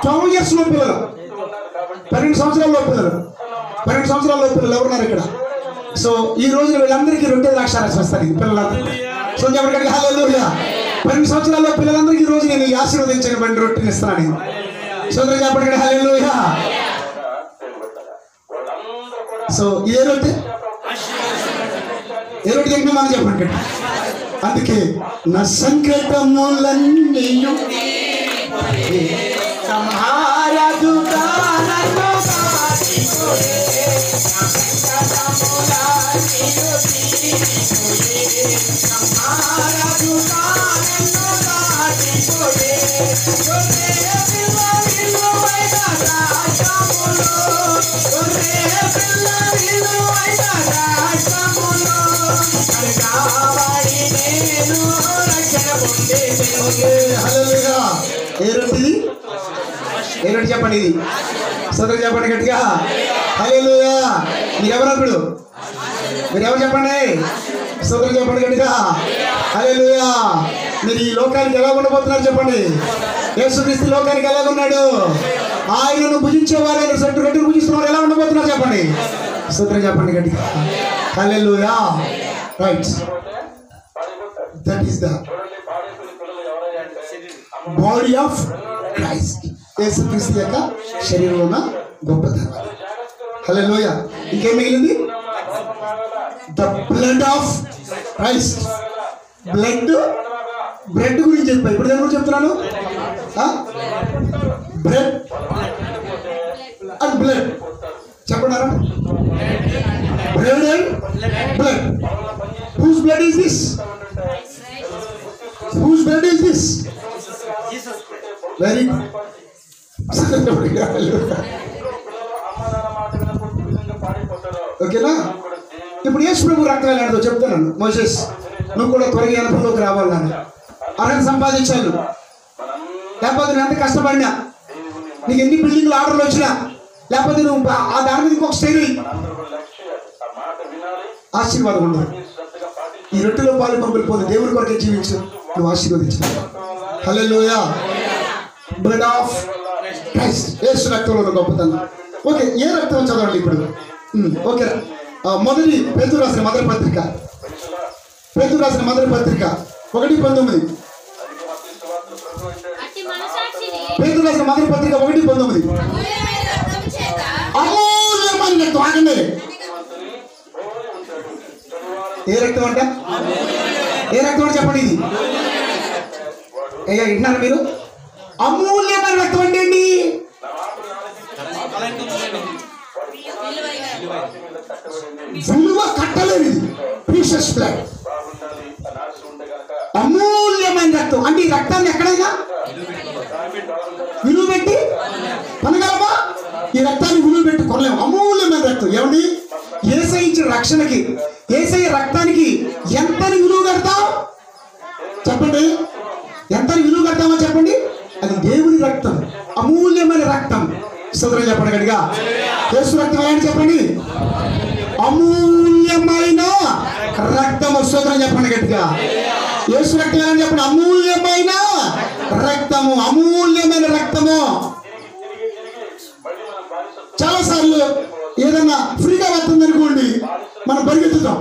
12 years లో పిల్లలు, 12 సంవత్సరాల లో పిల్లలు, 12 సంవత్సరాల లో పిల్లలు ఎవరున్నారు ఇక్కడ? సో ఈ రోజు వీళ్ళందరికీ రొట్టె ద్రాక్షారసం వస్తారు పిల్లలందరూ. సో చెప్పండి హల్లెలూయా. 12 సంవత్సరాల పిల్లలందరికీ ఈ రోజు నేను ఆశీర్వదించిన బండి రొట్టెని ఇస్తున్నాను నేను. సోదరు చెప్పండి హల్లెలూయా. సో ఏ రొట్టె? ఏ రొట్టె తింటున్నామని చెప్పండి. అందుకే నా సంకటములన్నీ సంహారదు కానను కాటికొడే, నా సంకటములన్నీ సంహారదు కానను కాటికొడే, గొర్రె పిల్ల విలువైన రాజ్యములో, గొర్రె పిల్ల విలువైన రాజ్యములో కడగాబడి నేను రక్షణ పొందేదెను. హల్లెలూయా. ఏ రొట్టెది? ఏ రొట్టె చెప్పండి ఇది? సోదరు చెప్పండి గట్టిగా. హల్లెలూయా. మీరెవరప్పుడు? మీరెవరు చెప్పండి? సోదరు చెప్పండి గట్టిగా. హల్లెలూయా. మీరు ఈ లోకానికి ఎలా ఉండబోతున్నారు చెప్పండి. యేసుక్రీస్తు లోకానికి ఎలా ఉన్నాడు? ఆయనను భుజించేవారు, ఆయన సొంత రొట్టెను భుజిస్తున్నారు, ఎలా ఉండబోతున్నారు చెప్పండి. సోదరు చెప్పండి గట్టిగా. Hallelujah. Right. That is the body of Christ. Yesu Kristu యొక్క శరీరంలో ఉన్న గొప్పతనం. హల్లెలూయా. ఇంకేం మిగిలింది? The blood of Christ. Blood, bread గురించి చెప్పా. ఇప్పుడు నేను కూడా చెప్తున్నాను. బ్రెడ్ అండ్ బ్లడ్ చెప్పండారా? Bread and blood. Whose blood is this? Very good. ఓకేనా? ఇప్పుడు యేసు ప్రభు రక్తం ఎలాంటిదో చెప్తాను. మోసెస్, నువ్వు కూడా త్వరగా అనుభవంలోకి రావాలని అర్హత సంపాదించాను. లేకపోతే నేను ఎంత కష్టపడినా, నీకు ఎన్ని బిల్డింగ్లు ఆర్డర్లు వచ్చినా, లేకపోతే నువ్వు ఆ దాని మీద ఇంకొక స్టైల్ ఆశీర్వాదం ఉండదు. ఈ రొట్టెలో పాలు పంపులు పోతే దేవుడి కొరకే జీవించు, నువ్వు ఆశీర్వదించు. హల్లెలూయా. బ్లడ్ ఆఫ్ క్రైస్ట్, యేసు రక్తంలో ఉన్న గొప్పతనం. ఓకే, ఏ రక్తం చదవండి ఇప్పుడు. ఓకే, మొదటి పేతురు రాసిన మొదటి పత్రిక, పేతురు రాసిన మొదటి పత్రిక 1:19. పేతురు రాసిన మొదటి పత్రిక 1:19. అమూల్యమైన రక్తం. ఆగండి, ఏ రక్తం అంట? ఏ రక్తం అంటే చెప్పండి. ఇది వింటున్నారు మీరు? అమూల్యమైన రక్తం అంటే అండి విలువ కట్టలేనిది. ప్రీషియస్ బ్లడ్, అమూల్యమైన రక్తం. అంటే ఈ రక్తాన్ని ఎక్కడైనా విలువ పెట్టి కొనగలమా? ఈ రక్తాన్ని విలువ పెట్టి కొనలేము. అమూల్యమైన రక్తం. ఏమండి? యేసయ్య ఇచ్చిన రక్షణకి, యేసయ్య రక్తానికి ఎంతని విలువ కడతాం చెప్పండి? ఎంతని విలువ కడతామో చెప్పండి? అది దేవుని రక్తం, అమూల్యమైన రక్తం. సోదరులు చెప్పండి గట్టిగా, యేసు రక్తం ఏంటి చెప్పండి? అమూల్యమైన రక్తము. సోదరులు చెప్పండి గట్టిగా, యేసు రక్తం ఏమని చెప్పండి? అమూల్యమైన రక్తము, అమూల్యమైన రక్తము. చాలాసార్లు ఏదన్నా ఫ్రీగా వస్తుంది అనుకోండి, మనం పరిగెత్తుతాం.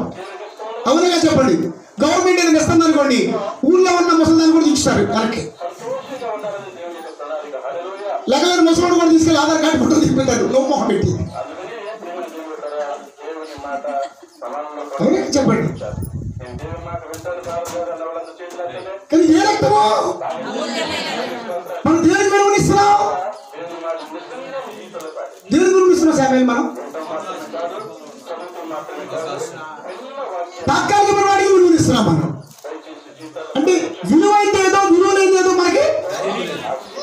అవునగా చెప్పండి? గవర్నమెంట్ ఏదైనా ఇస్తుంది అనుకోండి, ఊళ్ళో ఉన్న ముసలిదాన్ని కూడా ఇస్తారు మనకి. లేకపోతే ముసలిని కూడా తీసుకెళ్ళి ఆధార్ కార్డు ఫోటో తీసుకుంటారు, లోమోహం పెట్టి. అవునా చెప్పండి? కానీ ఏ రక్తము? మనం దేవునికి విలువనిస్తున్నాం, దేవునికి విలువనిస్తున్నాం. శామ్యూయల్, మనం తాత్కాలికమైన వాడికి విలువనిస్తున్నాం. మనం అంటే విలువ అయితే ఏదో, విలువ లేని ఏదో మనకి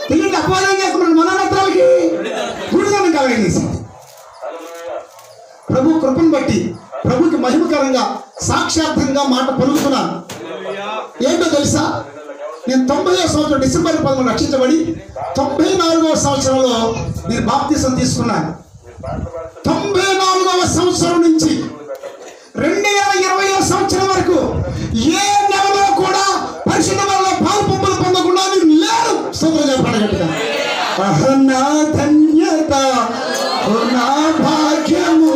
తెలియదు. అపవాదం చేస్తున్నాడు మనోనేత్రాలకి గుడిదనం కలగజేసి. ప్రభు కృపను బట్టి ప్రభుకి మహిమకరంగా సాక్షార్థంగా మాట పలుకుతున్నాను. ఏంటో తెలుసా? నేను 90వ సంవత్సరం డిసెంబర్ 11 రక్షించబడి 94వ సంవత్సరంలో నేను బాప్తిసం తీసుకున్నాను. 94వ సంవత్సరం నుంచి 2020వ సంవత్సరం వరకు ఏ నెలలో కూడా పరిశుద్ధ వల్ల పాలు పంపులు పొందకుండా మీరు లేరు. సోదరులు చెప్పండి గట్టిగా, నా ధన్యత, నా భాగ్యము.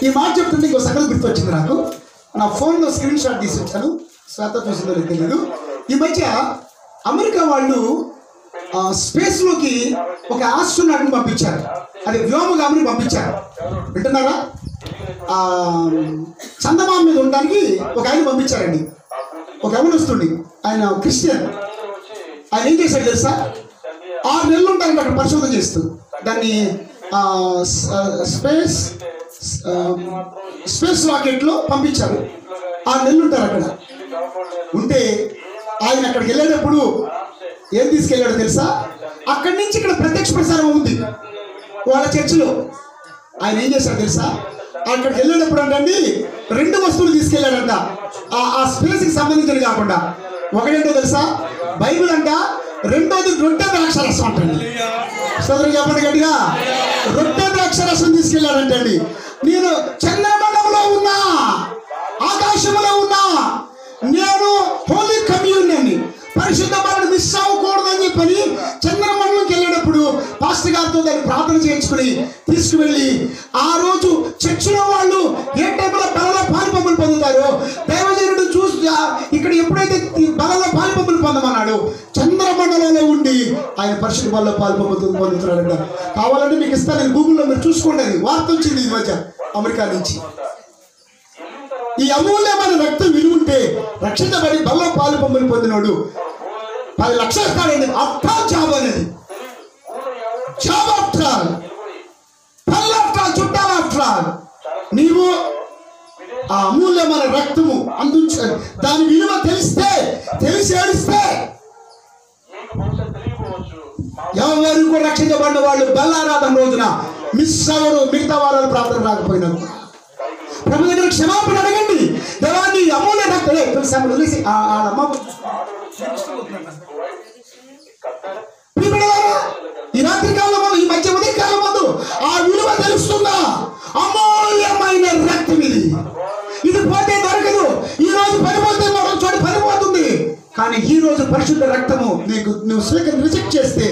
ఈ మాట చెప్తుంటే ఇంకో సగలు గుర్తు వచ్చింది నాకు. నా ఫోన్లో స్క్రీన్ షాట్ తీసి వచ్చాను, శ్వేత చూసిందో తెలియదు. ఈ మధ్య అమెరికా వాళ్ళు స్పేస్లోకి ఒక ఆస్ట్రోనాట్ని పంపించారు. అది వ్యోమగామిని పంపించారు. వింటున్నారా? చందమామ మీద ఉండడానికి ఒక ఆయన పంపించారండి. ఒక యవనస్తుడి, ఆయన క్రిస్టియన్. ఆయన ఏం చేశాడు తెలుసా? 6 నెలలు ఉంటారంట అక్కడ పరిశోధన చేస్తూ. దాన్ని స్పేస్ రాకెట్లో పంపించారు. 6 నెలలు ఉంటారు అక్కడ. ఉంటే ఆయన అక్కడికి వెళ్ళేటప్పుడు ఏం తీసుకెళ్ళాడో తెలుసా? అక్కడి నుంచి ఇక్కడ ప్రత్యక్ష ప్రసారం ఉంది వాళ్ళ చర్చిలో. ఆయన ఏం చేశాడు తెలుసా? అక్కడికి వెళ్ళేటప్పుడు అంటండి 2 వస్తువులు తీసుకెళ్ళాడంట. ఆ స్పేస్కి సంబంధించినవి కాకుండా. ఒకటేంటో తెలుసా? బైబిల్ అంట. రెండోది రొట్టె ద్రాక్షరసం అంటండి. సోదరులు చెప్పండి గట్టిగా, రొట్టె ద్రాక్షరసం తీసుకెళ్ళాడంటండి. నేను చంద్రమండలంలో ఉన్నా, ఆకాశంలో ఉన్నా, చదువుతారో దైవజనుడు చూస్తా ఇక్కడ ఎప్పుడైతే బలలో పాల్పొంపులు పొందమన్నాడు చంద్రమండలంలో ఉండి ఆయన పరిశుద్ధ బలలో పాల్పొంపులు పొందుతున్నాడంట. కావాలంటే మీకు ఇస్తాను, నేను గూగుల్లో మీరు చూసుకోండి. అది వార్త వచ్చింది ఈ మధ్య అమెరికా నుంచి. ఈ అమూల్యమైన రక్తం విలువుంటే రక్షించబడి బలలో పాల్పొంపులు పొందినోడు 10 లక్షలు ఇస్తాడండి. అర్థం జాబ్ అనేది జాబ్ ఆఫ్టర్ ఆల్, పనులు ఆఫ్టర్ ఆల్, చుట్టాలు ఆఫ్టర్ ఆల్. నీవు ఆ అమూల్యమైన రక్తము అందించ దాని విలువ తెలిసి ఏడిస్తే ఎవరు కూడా రక్షించబడిన వాళ్ళు బల్లారాధన రోజున మిస్ అవ్వరు. మిగతా వారాలు ప్రార్థన రాకపోయినా ప్రభు దగ్గర క్షమాపణ అడగండి. దేవాన్ని అమూల్య రక్తమే తెలిసి వదిలేసి అమ్మ ఈ రాత్రి కాలం ఈ మధ్య ఉదయ కాలం ముందు ఆ విలువ తెలుస్తుందా? అమూల్యమైన రక్తం ఇది పోతే దొరకదు. ఈ రోజు పడిపోతే మరో చోట పడిపోతుంది. కానీ ఈ రోజు పరిశుద్ధ రక్తము నువ్వు రిజెక్ట్ చేస్తే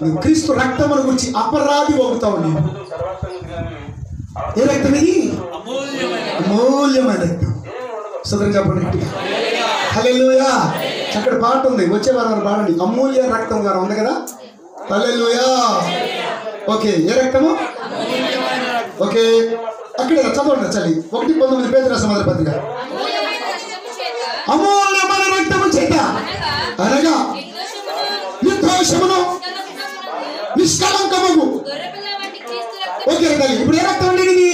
నువ్వు క్రీస్తు రక్తమును గురించి అపరాధి అవుతావు. నీవు ఏ రక్తం ఇది? అమూల్యమైన రక్తం. సోదరులు చెప్పండి హల్లెలూయా. అక్కడ పాట ఉంది, వచ్చే వారం పాడండి. అమూల్య రక్తం గారు ఉంది కదా. హల్లెలూయా. ఓకే, ఏ రక్తము? ఓకే, అక్కడ చదవండి. చలి 1:19 పేతురు రాసిన మొదటి పత్రిక. అమూల్యమైన రక్తము చేత అనగా నిర్దోషమును నిష్కలంకము. ఓకే తల్లి, ఇప్పుడు ఏ రక్తం అండి ఇది?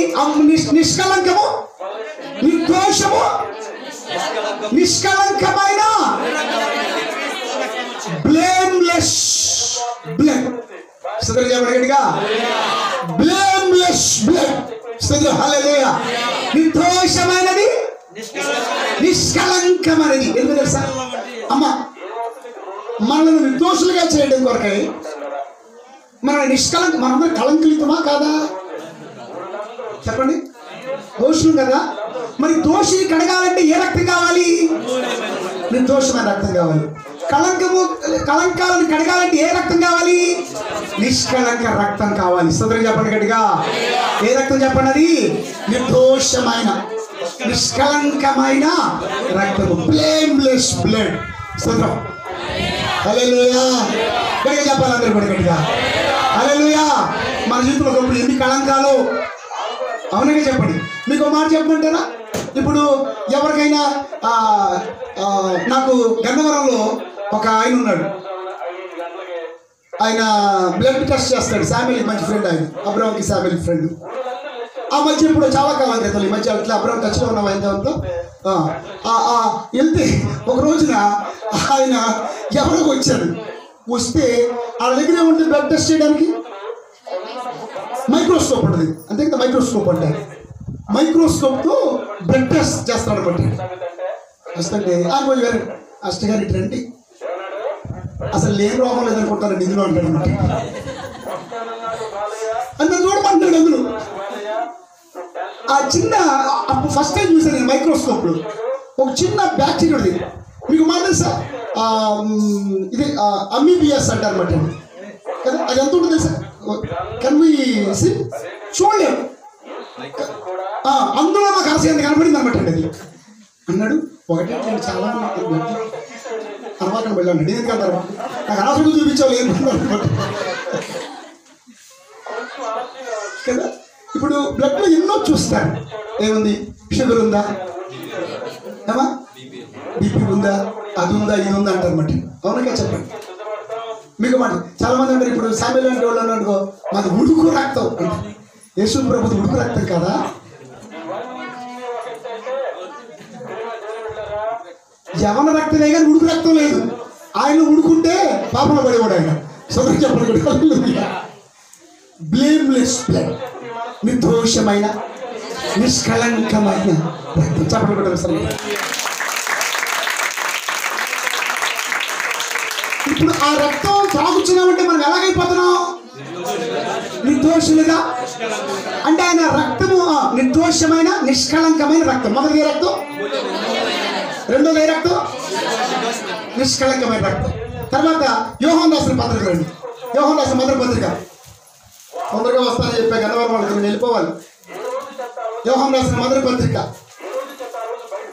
నిష్కలంకము, నిర్దోషము, నిష్కలంకమైన బ్లేమ్లెస్ బ్లడ్. సోదరులు చెప్పగలిగా బ్లేమ్లెస్ బ్లడ్. సోదరు హల్లెలూయా. నిర్దోషమైనది, నిష్కలంకమైనది. ఎందుకు తెలుసా అమ్మ? మనల్ని నిర్దోషులుగా చేయడం కొరకై మన మనందరం కలంకలితమా కాదా? చెప్పండి, దోషులు కదా. మరి దోషిని కడగాలంటే ఏ రక్తం కావాలి? నిర్దోషమైన రక్తం కావాలి. కలంకాలను కడగాలంటే ఏ రక్తం కావాలి? నిష్కలంక రక్తం కావాలి. సోదరులు చెప్పండి గట్టిగా, ఏ రక్తం చెప్పండి? అది నిర్దోషమైన నిష్కలంకమైన రక్తము, బ్లేమ్లెస్ బ్లడ్. సోదరు హల్లెలూయా. గట్టిగా చెప్పాలి అందరూ కూడా గట్టిగా హల్లెలూయా. మన జీవితంలో ఒకప్పుడు ఎన్ని కళంకాలు. అవునగా చెప్పండి. మీకు ఒక మాట చెప్పమంటారా? ఇప్పుడు ఎవరికైనా నాకు గన్నవరంలో ఒక ఆయన ఉన్నాడు. ఆయన బ్లడ్ టెస్ట్ చేస్తాడు. శామిలీ మంచి ఫ్రెండ్ ఆయన, అబ్రహాంకి శామిలీ ఫ్రెండ్. ఆ మధ్య ఇప్పుడు చాలా కాలం క్రితం ఈ మధ్య అట్లా అబ్రహాం టచ్లో ఉన్నాం ఆయనతో. వెళ్తే ఒక రోజున ఆయన ఎవరికి వచ్చాడు. వస్తే వాళ్ళ దగ్గర ఉంటుంది బ్లడ్ టెస్ట్ చేయడానికి మైక్రోస్కోప్ ఉంటుంది. అంతే కదా, మైక్రోస్కోప్ అంటారు. మైక్రోస్కోప్తో బ్లడ్ టెస్ట్ చేస్తాడు అనమాట. వస్తుంటే కొంచెం వేరే అష్టగారి రండి, అసలు లేని రోగం లేదనుకుంటానండి ఇందులో అంటాడు అనమాట. అంత చూడమంటున్నాడు అందులో. ఆ చిన్న అప్పుడు ఫస్ట్ టైం చూసాను నేను మైక్రోస్కోప్లో ఒక చిన్న బ్యాక్టీరియా ఉంది. మీకు మాట తెలుసా? ఇది అమీబియాస్ అంటారు అనమాట కదా. అది ఎంత ఉంటుంది తెలుసా? Can we see? చూడలేము. అందులో నాకు అరస ఎంత కనపడింది అనమాట అండి. అది అన్నాడు. ఒకటి చాలా అనవాకం వెళ్ళండి. నేను ఎందుకు అంటారు? నాకు అనవసరం చూపించాలి ఏం అనమాట కదా. ఇప్పుడు బ్లడ్లో ఎన్నో చూస్తారు. ఏముంది? షుగర్ ఉందా, ఏమా బీపీ ఉందా, అది ఉందా, ఇది ఉందా అంటారు అన్నమాట. అవునగా చెప్పండి. మీకు మాట చాలా మంది అంటారు. ఇప్పుడు శామిల్ అంటే వాళ్ళు అనుకో, మాది ఉడుకు రక్తం. యేసు ప్రభుత్వ ఉడుకు రక్తం కదా. యవన రక్తమే కానీ ఉడుకు రక్తం లేదు. ఆయన ఉడుకుంటే పాపంలో పడేవాడు ఆయన. సోదరు చెప్పండి. బ్లేమ్లెస్ బ్లడ్, నిర్దోషమైన నిష్కలంకమైన రక్తం. చెప్పండి సరే. ఇప్పుడు ఆ రక్తం తాగుతున్నామంటే మనం ఎలాగైపోతున్నాం? నిర్దోషులుగా. అంటే ఆయన రక్తము నిర్దోషమైన నిష్కలంకమైన రక్తం. మొదటి రక్తం, రెండోది రక్తం నిష్కలంకమైన రక్తం. తర్వాత యోహాను రాసిన పత్రిక రండి. యోహాను రాసిన మొదటి పత్రిక. తొందరగా వస్తానని చెప్పా గన్నవరం వాళ్ళకి, నేను వెళ్ళిపోవాలి. యోహాను రాసిన మొదటి పత్రిక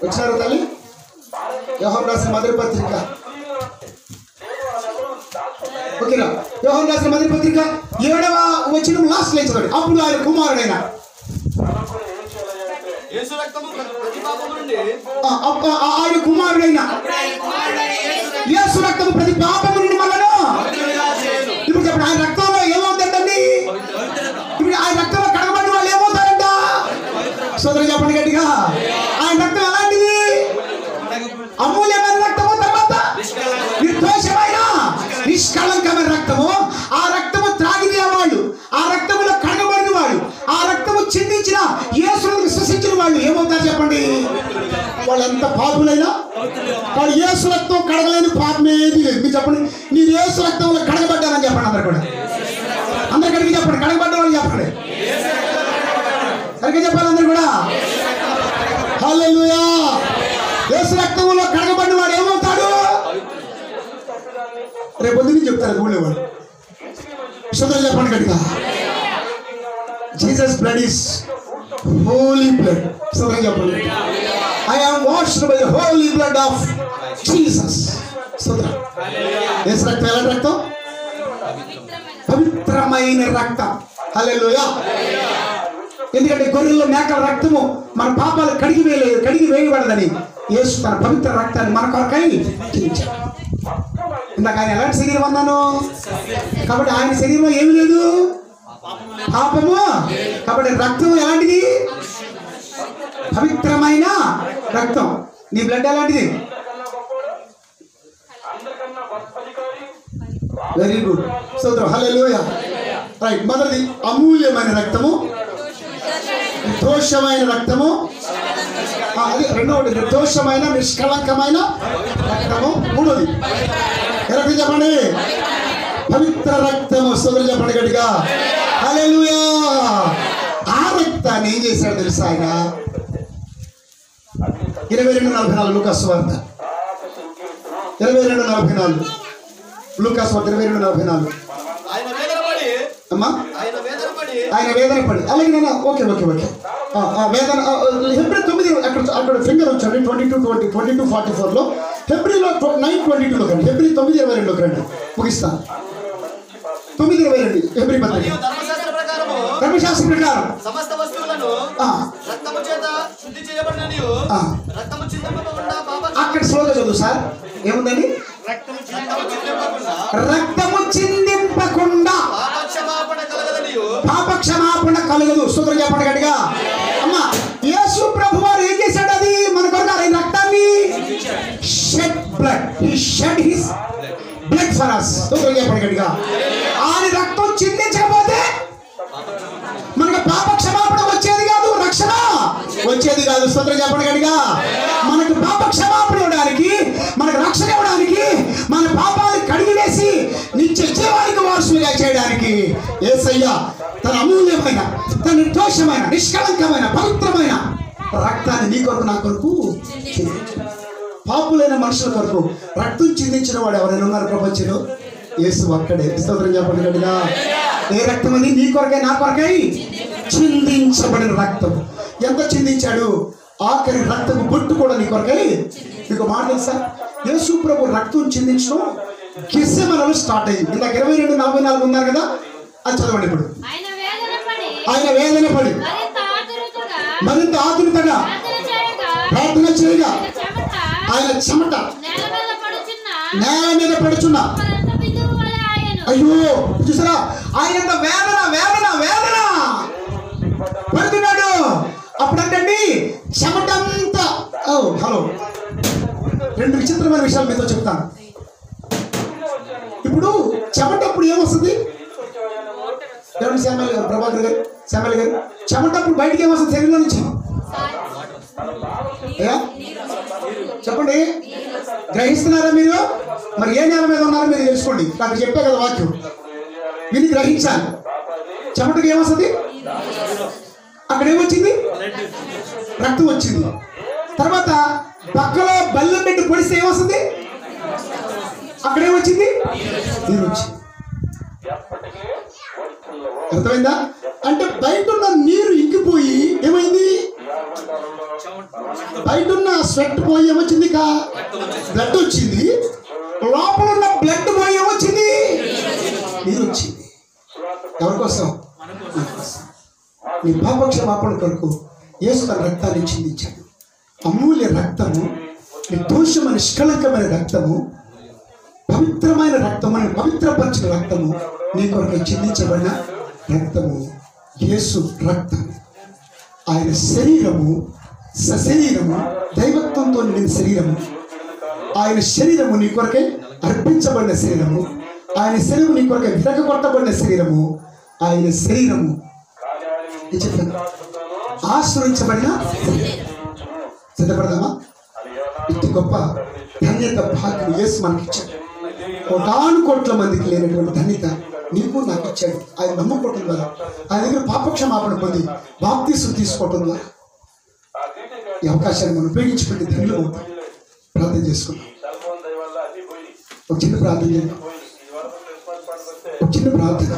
వచ్చారు తల్లి. యోహాను రాసిన మొదటి పత్రిక ఓకేనా? యోహాను రాసిన మొదటి పత్రిక 7వ వచనం లాస్ట్ లైన్ చదవండి. అప్పుడు ఆయన కుమారుడైన ఆయన కుమారుడైన యేసు రక్తము ప్రతి పాపము నుండి మనను. ఇప్పుడు చెప్పండి, ఆయన రక్తంలో ఏమవుతుందండి? ఇప్పుడు ఆయన రక్తంలో కడగబడిన వాళ్ళు ఏమవుతారంట? సోదరు చెప్పండి గట్టిగా. ఆయన రక్తం ఎలాంటిది? అమూల్యమైన రక్తము, తర్వాత నిర్దోషమైన నిష్కళంకమైన రక్తము. ఆ రక్తము త్రాగిన వాళ్ళు, ఆ రక్తములో కడగబడిన వాళ్ళు, ఆ రక్తము చిందించిన యేసును విశ్వసించిన వాళ్ళు ఏమవుతారు చెప్పండి? వాళ్ళు ఎంత పాపులైనా వాళ్ళు యేసు రక్తం కడగలేని పాపం ఏది లేదు. మీరు చెప్పండి, మీరు యేసు రక్తంలో కడగబడ్డానని చెప్పండి. అందరు కూడా అందరికడికి చెప్పండి, కడగబడ్డ వాళ్ళు చెప్పండి. సరిగ్గా చెప్పాలి అందరు కూడా. హల్లెలూయా. యేసు రక్తంలో కడగబడిన వాడు ఏమవుతాడు? రేపు పొద్దున్న చెప్తారు ఊళ్ళో వాడు. సోదరు చెప్పండి గట్టిగా. Jesus blood is holy blood. సోదరు చెప్పండి. I am washed by the holy blood of Jesus. సోదరు, యేసు రక్తం ఎలాంటి రక్తం? పవిత్రమైన రక్తం. హల్లెలూయా. ఎందుకంటే గొర్రెల మేకల రక్తము మన పాపాలు కడిగి వేయబడదని యేసు తన పవిత్ర రక్తాన్ని మన కొరకై చిందించాడు. ఇందాక ఆయన ఎలాంటి శరీరం అన్నాను? కాబట్టి ఆయన శరీరంలో ఏమి లేదు, పాపము. కాబట్టి రక్తం ఎలాంటిది? పవిత్రమైన రక్తం. నీ బ్లడ్ ఎలాంటిది? వెరీ గుడ్ సోదరు. హల్లెలూయా. రైట్. మొదటిది అమూల్యమైన రక్తము, నిర్దోషమైన రక్తము. అది రెండవది నిర్దోషమైన నిష్కళంకమైన రక్తము. మూడోది ఎవరికి చెప్పండి? పవిత్ర రక్తము. సోదరు చెప్పండి గట్టిగా. హల్లెలూయా. ఆ రక్తాన్ని ఏం చేశాడు తెలుసా ఆయన? 22:44 లూకాసు వార్త 22:44 లూకాసు వార్త 22:44. అమ్మా ఆయన వేదన పడి అలాగే నేను ఓకే వేదన హెబ్రీ 9 అక్కడ ఫింగర్ వచ్చాడు 22:44లో. హెబ్రీలో 9:22లో కండి. హెబ్రీ 9:22లోకి రండి, ముగిస్తాను. 9:22 హెబ్రీ పత్రిక. ధర్మశాస్త్ర ప్రకారం సమస్త వస్తువులను రక్తము చేత శుద్ధి చేయబడిననియు రక్తము చిందింపకుండా అక్కడ స్లోగా చదువు సార్. ఏముందండి? రక్తము చిందింపకుండా పాప క్షమాపణ కలగదు. సూత్రం చెప్పండి గట్టిగా. అమ్మా, యేసు ప్రభు వారు ఏం చేశాడు? అది మన కొరకు ఆయన రక్తాన్ని shed blood. He shed his blood for us. సూత్రం చెప్పండి గట్టిగా. ఆయన రక్తం చిందించకపోతే మనకు పాప క్షమాపణ వచ్చేది కాదు, రక్షణ వచ్చేది కాదు. స్తోత్రం చెప్పండి గట్టిగా. మనకు పాప క్షమాపణ ఇవ్వడానికి, మనకు రక్షణ ఇవ్వడానికి, మన పాపాలను కడిగివేసి నిత్య జీవానికి వారసులుగా చేయడానికి యేసయ్య తన అమూల్యమైన, తన నిర్దోషమైన, నిష్కళంకమైన, పవిత్రమైన రక్తాన్ని నీ కొరకు, నా కొరకు చిందించాడు. పాపులైన మనుషుల కొరకు రక్తం చిందించిన వాడు ఎవరైనా ఉన్నారు ప్రపంచంలో? యేసు ఒక్కడే. స్తోత్రం చెప్పండి గట్టిగా. ఏ రక్తం అని? నీ కొరకై, నా కొరకై చిందించబడిన రక్తం. ఎంత చిందించాడు? ఆఖరి రక్తము బొట్టు కూడా నీ కొరకై. మీకు మాట తెలుసా? యేసు ప్రభు రక్తం చిందించడం గెత్సెమనెలో స్టార్ట్ అయింది. ఇందాక 22:44 ఉన్నారు కదా, అది చదవండి. ఇప్పుడు ఆయన వేదన పడి మరింత ఆతురతగా ప్రార్థన చేయగా ఆయన చెమట నేల మీద పడుచున్నా. అయ్యో, చూసారా? ఆయన వేదన వేదన వేదన పడుతున్నాడు. అప్పుడంటండి చెమటంతా. హలో, 2 విచిత్రమైన విషయాలు మీతో చెప్తాను. ఇప్పుడు చెమట అప్పుడు ఏమొస్తుంది? ఎవరు? శ్యామల్ గారు, ప్రభాకర్ గారు, శ్యామల్ గారు. చెమట అప్పుడు బయటికి ఏమొస్తుంది శరీరంలో నుంచి? చెప్పండి, గ్రహిస్తున్నారా మీరు? మరి ఏ నేల మీద ఉన్నారో మీరు తెలుసుకోండి. నాకు చెప్పే కదా వాక్యం, విని గ్రహించాలి. చెమటకి ఏమొస్తుంది? అక్కడ ఏమొచ్చింది? రక్తం వచ్చింది. తర్వాత పక్కలో బెల్లం పెట్టి పొడిస్తే ఏమొస్తుంది? అక్కడ ఏమొచ్చింది? నీరు వచ్చింది. అర్థమైందా? అంటే బయట ఉన్న నీరు ఇంకిపోయి ఏమైంది? బయట ఉన్న స్వెట్ పోయి ఏమొచ్చింది? బ్లడ్ వచ్చింది. లోపల ఉన్న బ్లడ్ పోయి ఏమొచ్చింది? నీరు వచ్చింది. ఎవరి కోసం? నీ పాప క్షమాపణ కొరకు యేసు తన రక్తాన్ని చిందించాడు. అమూల్య రక్తము, నిర్దోషమైన నిష్కళంకమైన రక్తము, పవిత్రమైన రక్తము, పవిత్రపరిచిన రక్తము, నీ కొరకు చిందించబడిన రక్తము యేసు రక్తము. ఆయన శరీరము సశరీరము, దైవత్వంతో నిండిన శరీరము. ఆయన శరీరము నీ కొరకే అర్పించబడిన శరీరము. ఆయన శరీరము నీ కొరకే విరగొట్టబడిన శరీరము. ఆయన శరీరము ఆశ్రయించబడిన. సిద్ధపడదామా? ఇంత గొప్ప ధన్యత భాగ్యం యేసు మనకిచ్చాడు. 1 కోట్ల మందికి లేనటువంటి ధన్యత నీకు నాకు ఇచ్చాడు. ఆయన నమ్ముకోవటం ద్వారా, ఆయన దగ్గర పాపక్షమాపణ పొంది బాప్తీసం తీసుకోవటం ద్వారా ఈ అవకాశాన్ని మనం ఉపయోగించుకుంటే ధన్యులు అవుతాం. ప్రార్థన చేసుకున్నాం. ఒక చిన్న ప్రార్థన చేద్దాం. ఒక చిన్న ప్రార్థన.